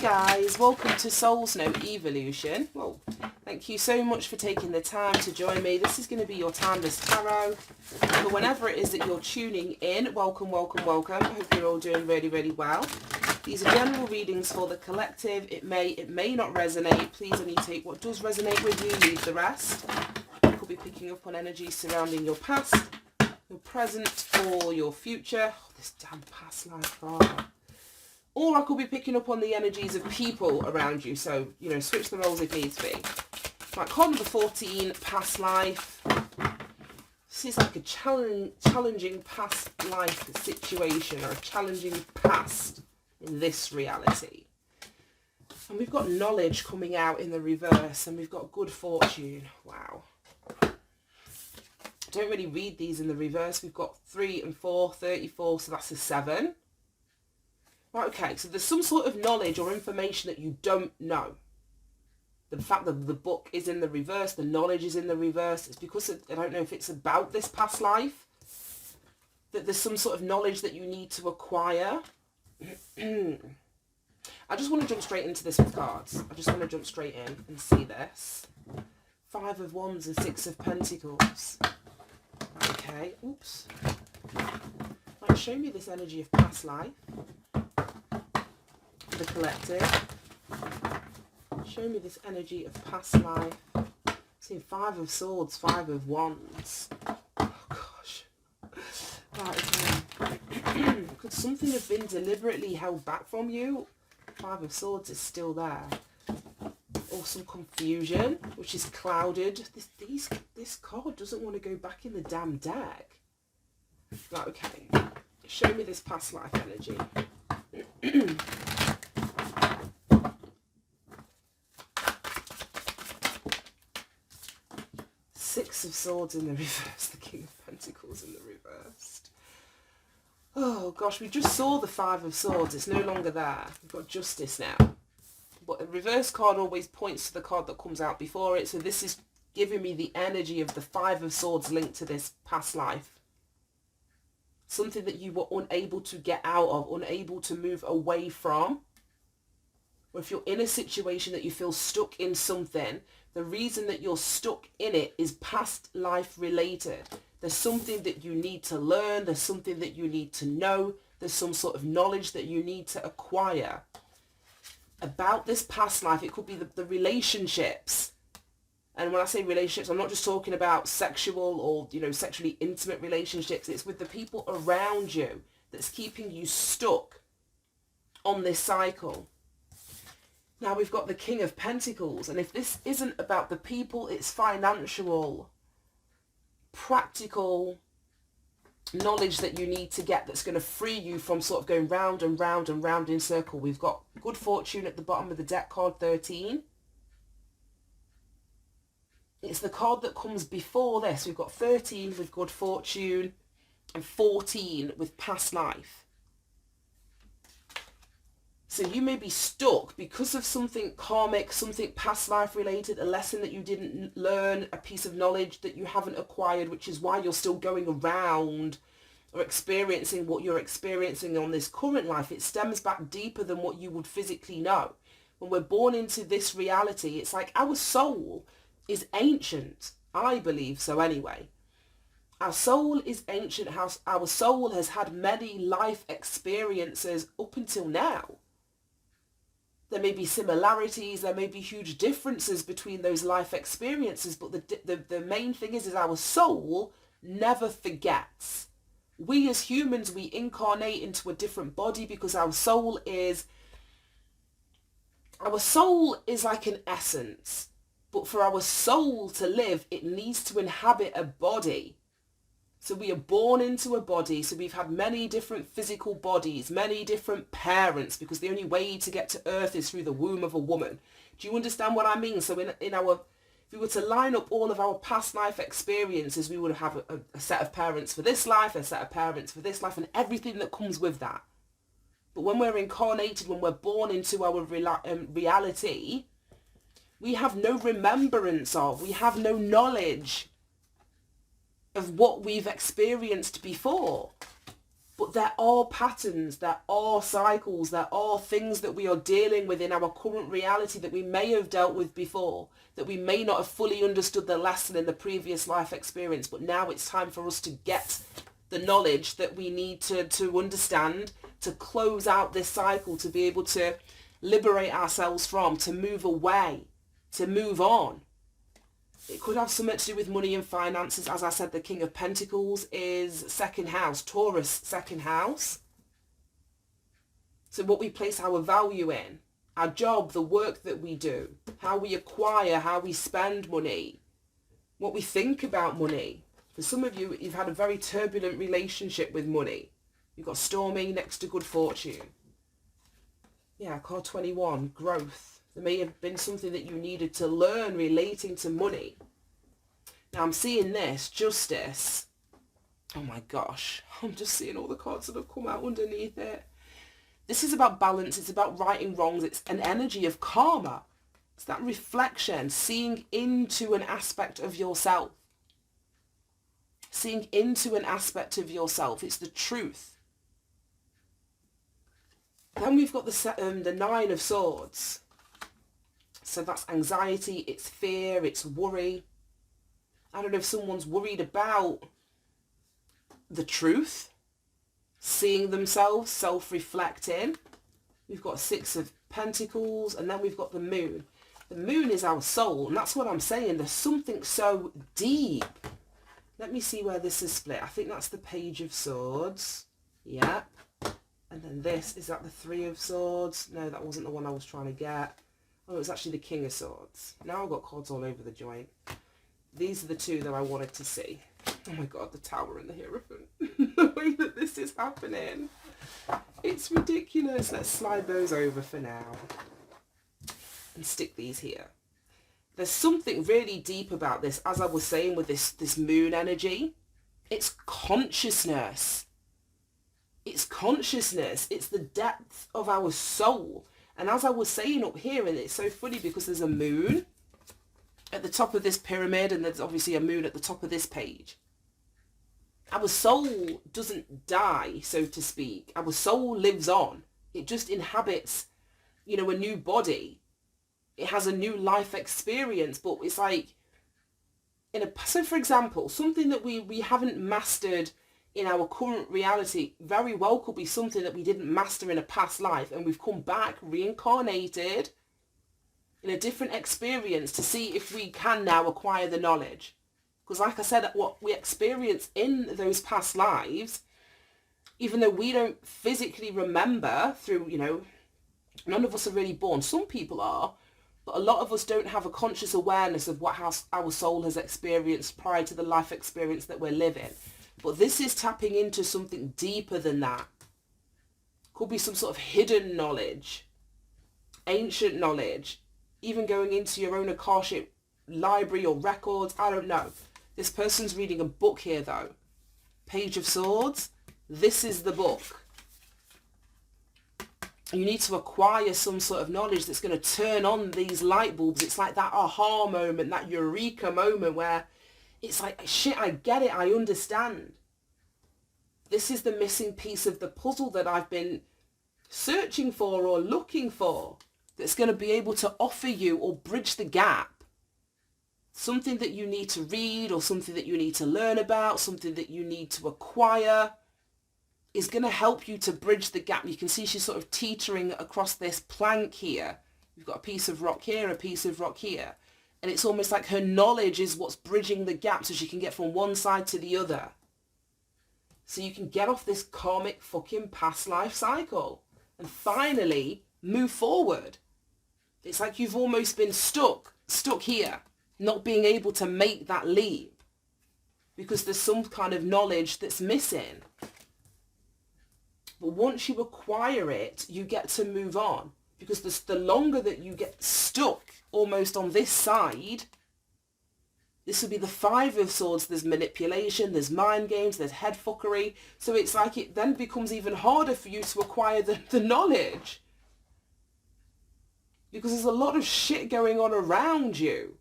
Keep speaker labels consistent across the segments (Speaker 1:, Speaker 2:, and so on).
Speaker 1: guys, welcome to Soul's Note Evolution. Well, thank you so much for taking the time to join me. This is going to be your Timeless Tarot. But whenever it is that you're tuning in, welcome, welcome, welcome. I hope you're all doing really, really well. These are general readings for the collective. It may not resonate. Please only take what does resonate with you, leave the rest. You could be picking up on energy surrounding your past, your present, or your future. Oh, this damn past life card. Or I could be picking up on the energies of people around you. So, you know, switch the roles if needs be. Right, card number 14, past life. This is like a challenging past life situation, or a challenging past in this reality. And we've got knowledge coming out in the reverse, and we've got good fortune. Wow. I don't really read these in the reverse. We've got 3 and 4, 34, so that's a 7. Right, okay, so there's some sort of knowledge or information that you don't know. The fact that the book is in the reverse, the knowledge is in the reverse, it's because I don't know if it's about this past life, that there's some sort of knowledge that you need to acquire. I just want to jump straight into this with cards. I just want to jump straight in and see this. 5 of Wands and 6 of Pentacles. Okay, oops. Right, show me this energy of past life. The collective. Show me this energy of past life. See, 5 of Swords, 5 of Wands. Oh gosh. Right, okay. Could something have been deliberately held back from you? 5 of Swords is still there. Or some confusion, which is clouded. This card doesn't want to go back in the damn deck. Right, okay. Show me this past life energy. 6 of Swords in the reverse, the King of Pentacles in the reversed. Oh gosh, we just saw the 5 of Swords. It's no longer there. We've got Justice now. But a reverse card always points to the card that comes out before it. So this is giving me the energy of the 5 of Swords linked to this past life. Something that you were unable to get out of, unable to move away from. Or if you're in a situation that you feel stuck in something, the reason that you're stuck in it is past life related. There's something that you need to learn. There's something that you need to know. There's some sort of knowledge that you need to acquire about this past life. It could be the relationships. And when I say relationships, I'm not just talking about sexual or, you know, sexually intimate relationships. It's with the people around you that's keeping you stuck on this cycle. Now we've got the King of Pentacles, and if this isn't about the people, it's financial, practical knowledge that you need to get that's going to free you from sort of going round and round and round in circle. We've got good fortune at the bottom of the deck, card 13. It's the card that comes before this. We've got 13 with good fortune and 14 with past life. So you may be stuck because of something karmic, something past life related, a lesson that you didn't learn, a piece of knowledge that you haven't acquired, which is why you're still going around or experiencing what you're experiencing on this current life. It stems back deeper than what you would physically know. When we're born into this reality, it's like our soul is ancient. I believe so anyway. Our soul is ancient. Our soul has had many life experiences up until now. There may be similarities, there may be huge differences between those life experiences, but the main thing is our soul never forgets. We as humans, we incarnate into a different body because our soul is like an essence. But for our soul to live, it needs to inhabit a body. So we are born into a body. So we've had many different physical bodies, many different parents, because the only way to get to earth is through the womb of a woman. Do you understand what I mean? So if we were to line up all of our past life experiences, we would have a set of parents for this life, a set of parents for this life, and everything that comes with that. But when we're incarnated, when we're born into our reality, we have no remembrance of, we have no knowledge of what we've experienced before. But there are patterns, there are cycles, there are things that we are dealing with in our current reality that we may have dealt with before, that we may not have fully understood the lesson in the previous life experience, but now it's time for us to get the knowledge that we need to understand, to close out this cycle, to be able to liberate ourselves from, to move away, to move on. It could have something to do with money and finances. As I said, the King of Pentacles is second house, Taurus, second house. So what we place our value in, our job, the work that we do, how we acquire, how we spend money, what we think about money. For some of you, you've had a very turbulent relationship with money. You've got stormy next to good fortune. Yeah, card 21, growth. There may have been something that you needed to learn relating to money. Now I'm seeing this, justice. Oh my gosh, I'm just seeing all the cards that have come out underneath it. This is about balance, it's about righting wrongs, it's an energy of karma. It's that reflection, seeing into an aspect of yourself. Seeing into an aspect of yourself, it's the truth. Then we've got the Nine of Swords. So that's anxiety, it's fear, it's worry. I don't know if someone's worried about the truth, seeing themselves, self-reflecting. We've got Six of Pentacles, and then we've got the Moon. The Moon is our soul, and that's what I'm saying. There's something so deep. Let me see where this is split. I think that's the Page of Swords. Yep. And then this, is that the Three of Swords? No, that wasn't the one I was trying to get. Oh, it's actually the King of Swords. Now I've got cards all over the joint. These are the two that I wanted to see. Oh my God, the Tower and the Hierophant. The way that this is happening. It's ridiculous. Let's slide those over for now. And stick these here. There's something really deep about this, as I was saying with this moon energy. It's consciousness. It's consciousness. It's the depth of our soul. And as I was saying up here, and it's so funny because there's a moon at the top of this pyramid, and there's obviously a moon at the top of this page. Our soul doesn't die, so to speak. Our soul lives on. It just inhabits, a new body. It has a new life experience, but it's like, so for example, something that we haven't mastered in our current reality very well could be something that we didn't master in a past life, and we've come back reincarnated in a different experience to see if we can now acquire the knowledge. Because like I said, what we experience in those past lives, even though we don't physically remember through, none of us are really born. Some people are, but a lot of us don't have a conscious awareness of what our soul has experienced prior to the life experience that we're living. But this is tapping into something deeper than that. Could be some sort of hidden knowledge, ancient knowledge, even going into your own Akashic library or records. I don't know. This person's reading a book here though. Page of Swords. This is the book. You need to acquire some sort of knowledge that's going to turn on these light bulbs. It's like that aha moment, that eureka moment where it's like, shit, I get it, I understand. This is the missing piece of the puzzle that I've been searching for or looking for, that's going to be able to offer you or bridge the gap. Something that you need to read or something that you need to learn about, something that you need to acquire is going to help you to bridge the gap. You can see she's sort of teetering across this plank here. You've got a piece of rock here, a piece of rock here. And it's almost like her knowledge is what's bridging the gap so she can get from one side to the other. So you can get off this karmic fucking past life cycle and finally move forward. It's like you've almost been stuck here, not being able to make that leap because there's some kind of knowledge that's missing. But once you acquire it, you get to move on, because the longer that you get stuck almost on this side, this would be the Five of Swords. There's manipulation, there's mind games, there's head fuckery. So it's like it then becomes even harder for you to acquire the knowledge, because there's a lot of shit going on around you.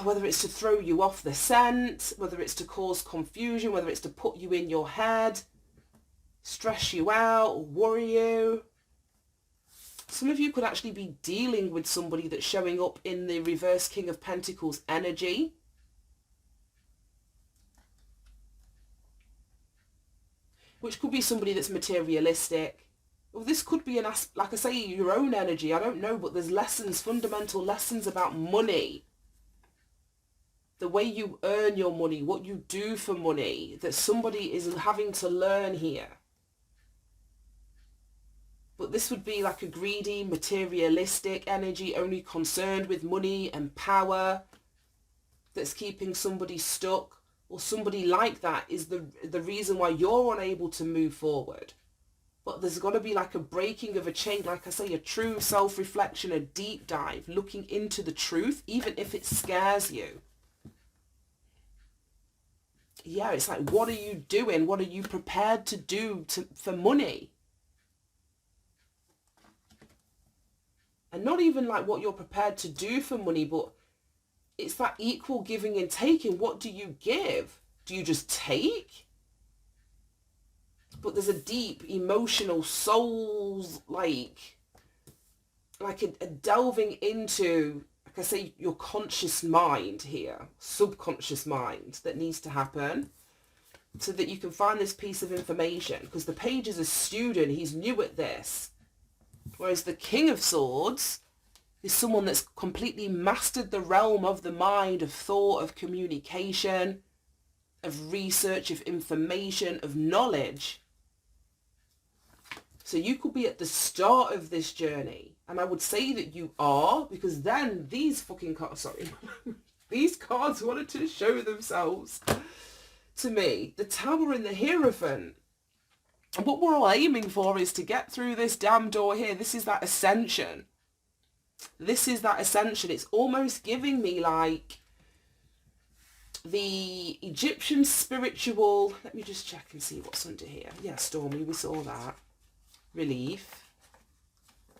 Speaker 1: whether it's to throw you off the scent, whether it's to cause confusion, whether it's to put you in your head, stress you out, worry you. Some of you could actually be dealing with somebody that's showing up in the reverse King of Pentacles energy. Which could be somebody that's materialistic. Well, this could be like I say, your own energy. I don't know, but there's lessons, fundamental lessons about money. The way you earn your money, what you do for money, that somebody is having to learn here. But this would be like a greedy, materialistic energy, only concerned with money and power, that's keeping somebody stuck. Or somebody like that is the reason why you're unable to move forward. But there's got to be like a breaking of a chain, like I say, a true self-reflection, a deep dive, looking into the truth, even if it scares you. Yeah, it's like, what are you doing? What are you prepared to do for money? And not even like what you're prepared to do for money, but it's that equal giving and taking. What do you give? Do you just take? But there's a deep emotional soul's like a delving into, like I say, your conscious mind here, subconscious mind, that needs to happen so that you can find this piece of information. Because the Page is a student, he's new at this. Whereas the King of Swords is someone that's completely mastered the realm of the mind, of thought, of communication, of research, of information, of knowledge. So you could be at the start of this journey. And I would say that you are, because then these fucking cards, sorry, these cards wanted to show themselves to me. The Tower and the Hierophant. And what we're all aiming for is to get through this damn door here. This is that ascension. This is that ascension. It's almost giving me like the Egyptian spiritual... Let me just check and see what's under here. Yeah, Stormy, we saw that. Relief.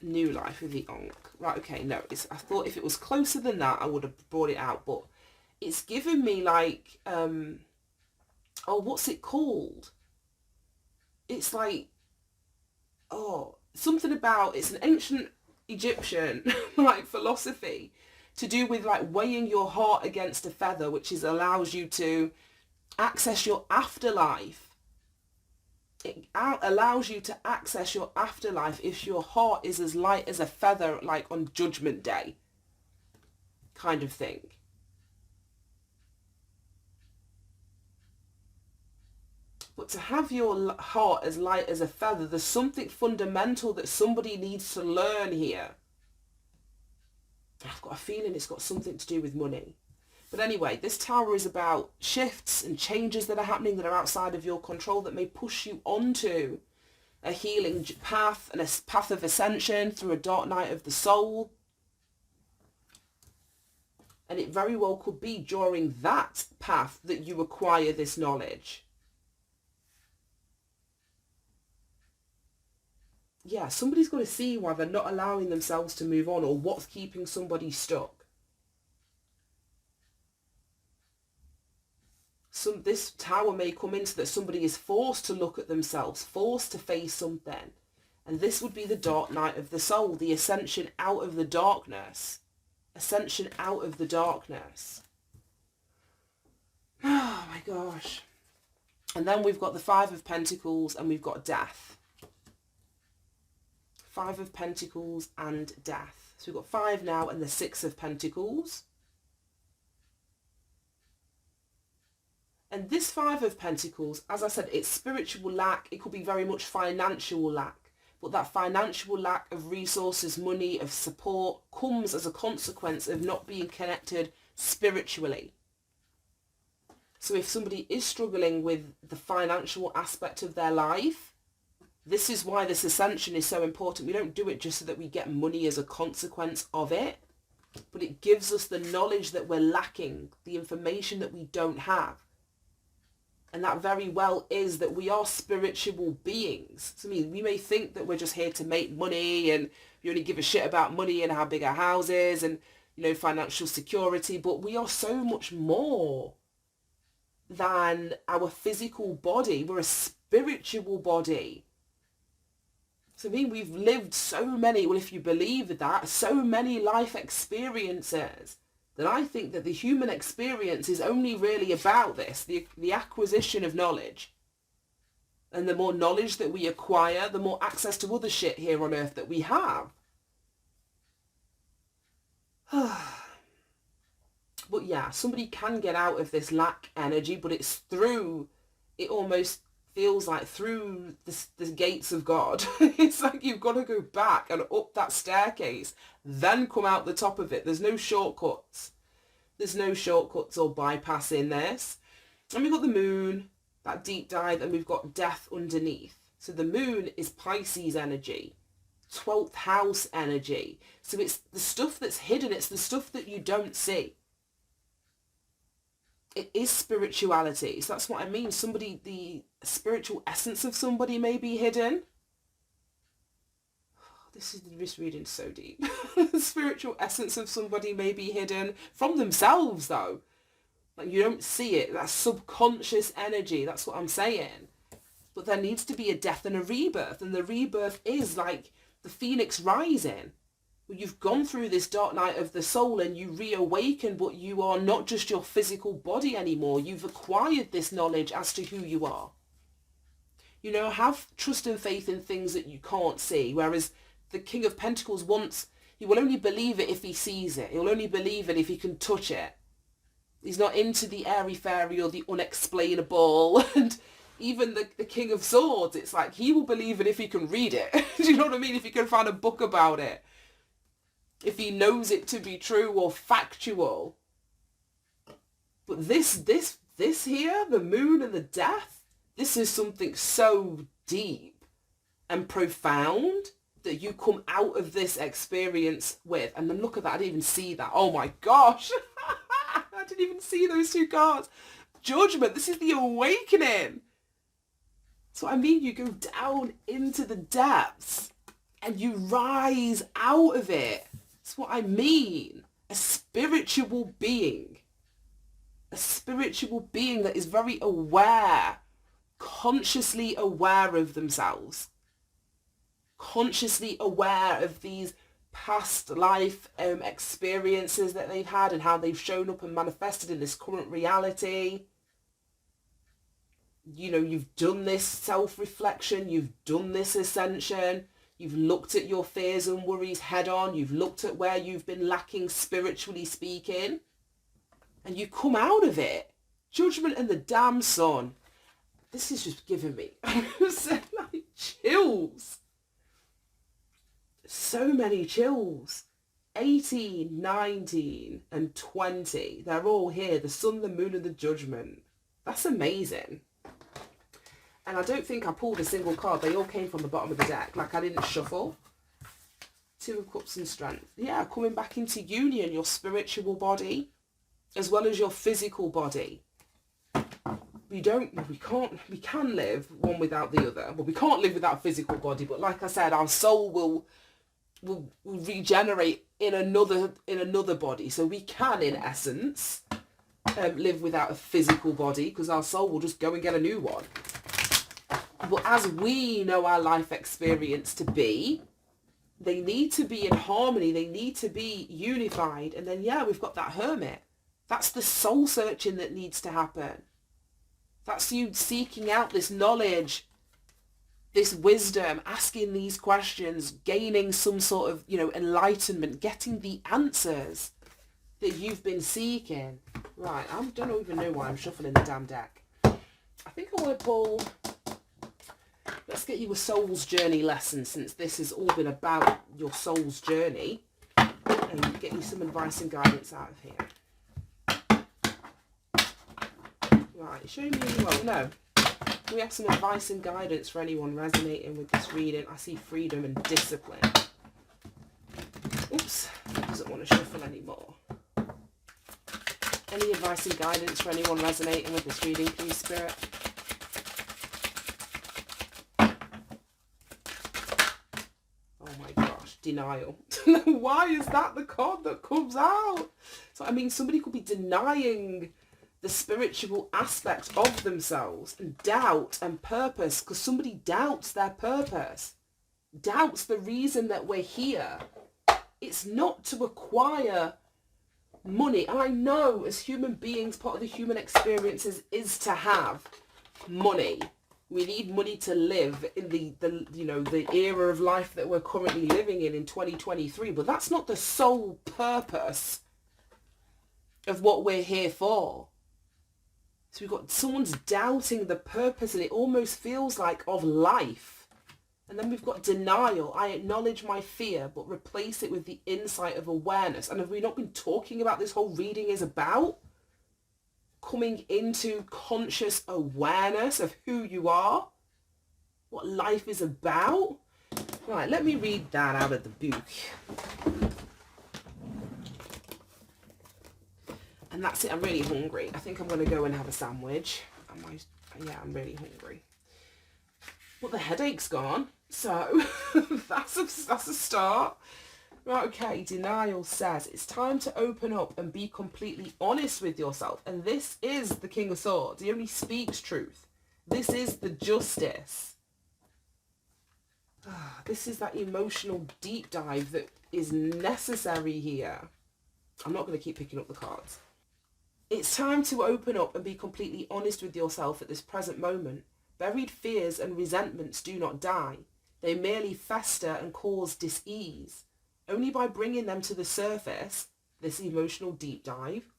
Speaker 1: New life with the Ankh. Right, okay, no. I thought if it was closer than that, I would have brought it out. But it's giving me like... oh, what's it called? It's like, oh, something about, it's an ancient Egyptian like philosophy to do with like weighing your heart against a feather, which allows you to access your afterlife. It allows you to access your afterlife if your heart is as light as a feather, like on Judgment Day, kind of thing. But to have your heart as light as a feather, there's something fundamental that somebody needs to learn here. I've got a feeling it's got something to do with money. But anyway, this Tower is about shifts and changes that are happening that are outside of your control that may push you onto a healing path and a path of ascension through a dark night of the soul. And it very well could be during that path that you acquire this knowledge. Yeah, somebody's got to see why they're not allowing themselves to move on, or what's keeping somebody stuck. This Tower may come into that somebody is forced to look at themselves, forced to face something. And this would be the dark night of the soul, the ascension out of the darkness. Ascension out of the darkness. Oh my gosh. And then we've got the Five of Pentacles and we've got death. Five of Pentacles and death. So we've got 5 now and the 6 of Pentacles. And this 5 of Pentacles, as I said, it's spiritual lack. It could be very much financial lack. But that financial lack of resources, money, of support comes as a consequence of not being connected spiritually. So if somebody is struggling with the financial aspect of their life, this is why this ascension is so important. We don't do it just so that we get money as a consequence of it, but it gives us the knowledge that we're lacking, the information that we don't have. And that very well is that we are spiritual beings. So, I mean, we may think that we're just here to make money and we only give a shit about money and how big our house is. And financial security, but we are so much more than our physical body. We're a spiritual body. So I mean, we've lived so many, well, if you believe that, so many life experiences, that I think that the human experience is only really about this, the acquisition of knowledge. And the more knowledge that we acquire, the more access to other shit here on earth that we have. But yeah, somebody can get out of this lack energy, but it's through, it almost feels like through the gates of God. It's like you've got to go back and up that staircase, then come out the top of it. There's no shortcuts. There's no shortcuts or bypassing this. And we've got the moon, that deep dive, and we've got death underneath. So the moon is Pisces energy, 12th house energy. So it's the stuff that's hidden. It's the stuff that you don't see. It is spirituality. So that's what I mean. Somebody, the spiritual essence of somebody may be hidden. This reading's so deep. The spiritual essence of somebody may be hidden from themselves, though. Like, you don't see it. That's subconscious energy. That's what I'm saying. But there needs to be a death and a rebirth. And the rebirth is like the phoenix rising. You've gone through this dark night of the soul and you reawaken, but you are not just your physical body anymore. You've acquired this knowledge as to who you are. Have trust and faith in things that you can't see. Whereas the King of Pentacles he will only believe it if he sees it. He'll only believe it if he can touch it. He's not into the airy-fairy or the unexplainable. And even the King of Swords, it's like he will believe it if he can read it. Do you know what I mean? If he can find a book about it. If he knows it to be true or factual. But this here, the moon and the death, this is something so deep and profound that you come out of this experience with. And then look at that, I didn't even see that. Oh my gosh. I didn't even see those two cards. Judgment, this is the awakening. That's what I mean. You go down into the depths and you rise out of it. That's what I mean. A spiritual being. A spiritual being that is very aware, consciously aware of themselves. Consciously aware of these past life experiences that they've had and how they've shown up and manifested in this current reality. You've done this self-reflection. You've done this ascension. You've looked at your fears and worries head on. You've looked at where you've been lacking spiritually speaking. And you come out of it. Judgment and the damn sun. This is just giving me like chills. So many chills. 18, 19 and 20. They're all here. The sun, the moon and the judgment. That's amazing. And I don't think I pulled a single card. They all came from the bottom of the deck. Like, I didn't shuffle. Two of Cups and Strength. Yeah, coming back into union, your spiritual body, as well as your physical body. We can live one without the other. Well, we can't live without a physical body, but like I said, our soul will regenerate in another body. So we can, in essence, live without a physical body, because our soul will just go and get a new one. But as we know our life experience to be, they need to be in harmony. They need to be unified. And then, yeah, we've got that hermit. That's the soul searching that needs to happen. That's you seeking out this knowledge, this wisdom, asking these questions, gaining some sort of, enlightenment, getting the answers that you've been seeking. Right, I don't even know why I'm shuffling the damn deck. I think I want to pull... Let's get you a soul's journey lesson, since this has all been about your soul's journey, and get you some advice and guidance out of here. Right, show me, we have some advice and guidance for anyone resonating with this reading. I see freedom and discipline. Oops, doesn't want to shuffle anymore. Any advice and guidance for anyone resonating with this reading, please, Spirit? Oh my gosh, denial. Why is that the card that comes out? So, I mean, somebody could be denying the spiritual aspect of themselves and doubt and purpose, because somebody doubts their purpose, doubts the reason that we're here. It's not to acquire money. And I know as human beings, part of the human experiences is to have money. We need money to live in the era of life that we're currently living in 2023. But that's not the sole purpose of what we're here for. So we've got someone's doubting the purpose, and it almost feels like of life. And then we've got denial. I acknowledge my fear, but replace it with the insight of awareness. And have we not been talking about this whole reading is about? Coming into conscious awareness of who you are, what life is about. Right, let me read that out of the book. And that's it. I'm really hungry. I think I'm going to go and have a sandwich. I'm really hungry. But the headache's gone, so that's a start. Right, okay, denial says it's time to open up and be completely honest with yourself. And this is the King of Swords. He only speaks truth. This is the justice. This is that emotional deep dive that is necessary here. I'm not going to keep picking up the cards. It's time to open up and be completely honest with yourself at this present moment. Buried fears and resentments do not die. They merely fester and cause dis-ease. Only by bringing them to the surface, this emotional deep dive,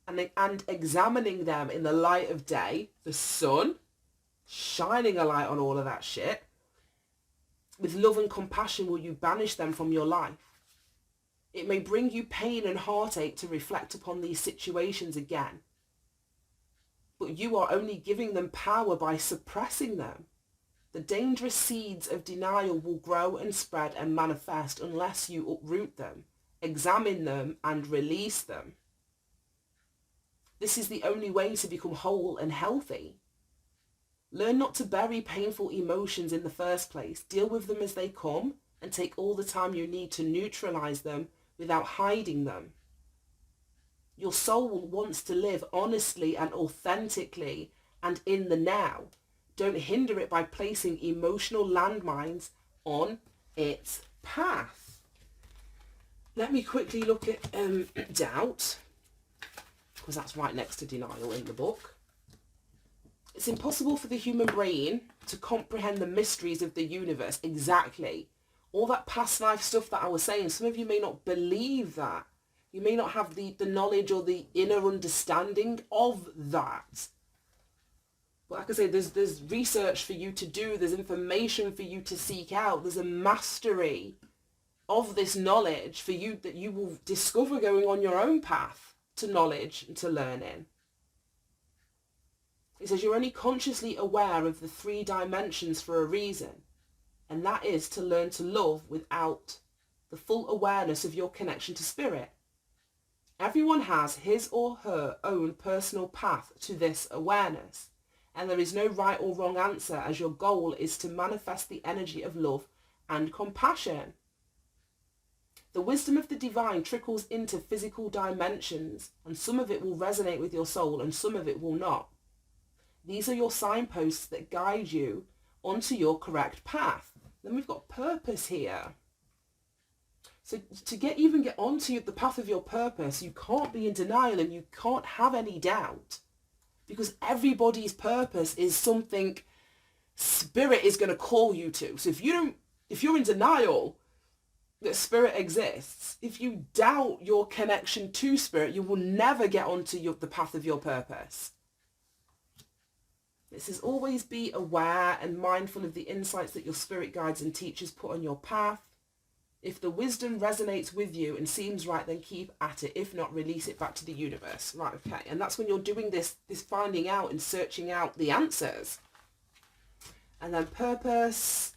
Speaker 1: and examining them in the light of day, the sun, shining a light on all of that shit, with love and compassion will you banish them from your life. It may bring you pain and heartache to reflect upon these situations again, but you are only giving them power by suppressing them. The dangerous seeds of denial will grow and spread and manifest unless you uproot them, examine them, and release them. This is the only way to become whole and healthy. Learn not to bury painful emotions in the first place. Deal with them as they come and take all the time you need to neutralize them without hiding them. Your soul wants to live honestly and authentically and in the now. Don't hinder it by placing emotional landmines on its path. Let me quickly look at doubt, because that's right next to denial in the book. It's impossible for the human brain to comprehend the mysteries of the universe. Exactly. All that past life stuff that I was saying, some of you may not believe that. You may not have the knowledge or the inner understanding of that. But like I say, there's research for you to do. There's information for you to seek out. There's a mastery of this knowledge for you that you will discover going on your own path to knowledge and to learning. It says you're only consciously aware of the 3 dimensions for a reason. And that is to learn to love without the full awareness of your connection to spirit. Everyone has his or her own personal path to this awareness. And there is no right or wrong answer, as your goal is to manifest the energy of love and compassion. The wisdom of the divine trickles into physical dimensions, and some of it will resonate with your soul and some of it will not. These are your signposts that guide you onto your correct path. Then we've got purpose here. So to even get onto the path of your purpose, you can't be in denial and you can't have any doubt. Because everybody's purpose is something spirit is going to call you to. So if you're in denial that spirit exists, if you doubt your connection to spirit, you will never get onto the path of your purpose. It says always be aware and mindful of the insights that your spirit guides and teachers put on your path. If the wisdom resonates with you and seems right, then keep at it. If not, release it back to the universe. Right, okay. And that's when you're doing this finding out and searching out the answers. And then purpose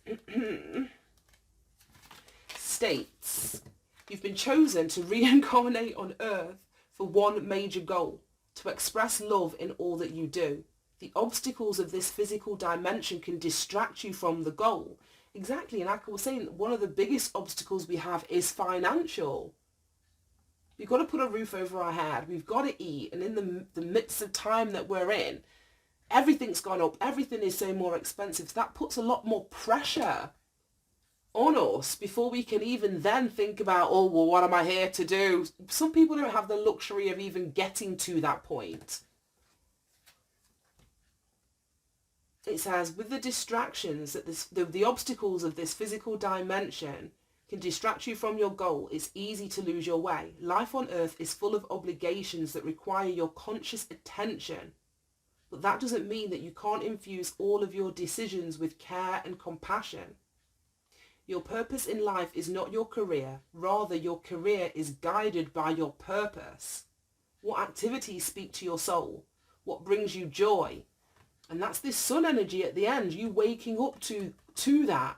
Speaker 1: states, you've been chosen to reincarnate on earth for one major goal, to express love in all that you do. The obstacles of this physical dimension can distract you from the goal, Exactly. And like I was saying, one of the biggest obstacles we have is financial. We've got to put a roof over our head. We've got to eat. And in the midst of time that we're in, everything's gone up. Everything is so more expensive. So that puts a lot more pressure on us before we can even then think about, oh, well, what am I here to do? Some people don't have the luxury of even getting to that point. It says, with the distractions that the obstacles of this physical dimension can distract you from your goal, it's easy to lose your way. Life on earth is full of obligations that require your conscious attention. But that doesn't mean that you can't infuse all of your decisions with care and compassion. Your purpose in life is not your career. Rather, your career is guided by your purpose. What activities speak to your soul? What brings you joy? And that's this sun energy at the end, you waking up to that.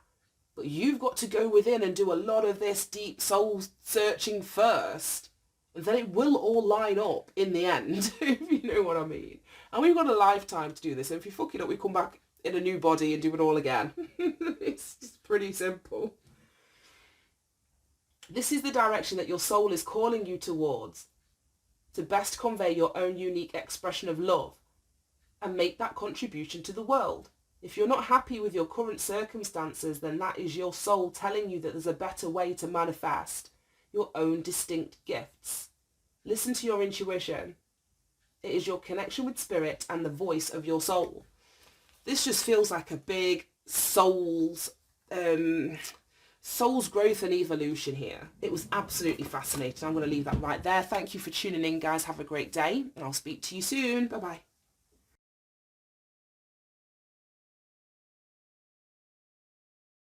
Speaker 1: But you've got to go within and do a lot of this deep soul searching first. And then it will all line up in the end, if you know what I mean. And we've got a lifetime to do this. And if you fuck it up, we come back in a new body and do it all again. It's just pretty simple. This is the direction that your soul is calling you towards to best convey your own unique expression of love and make that contribution to the world. If you're not happy with your current circumstances, then that is your soul telling you that there's a better way to manifest your own distinct gifts. Listen to your intuition. It is your connection with spirit and the voice of your soul. This just feels like a big soul's growth and evolution here. It was absolutely fascinating. I'm going to leave that right there. Thank you for tuning in, guys. Have a great day, and I'll speak to you soon. Bye-bye.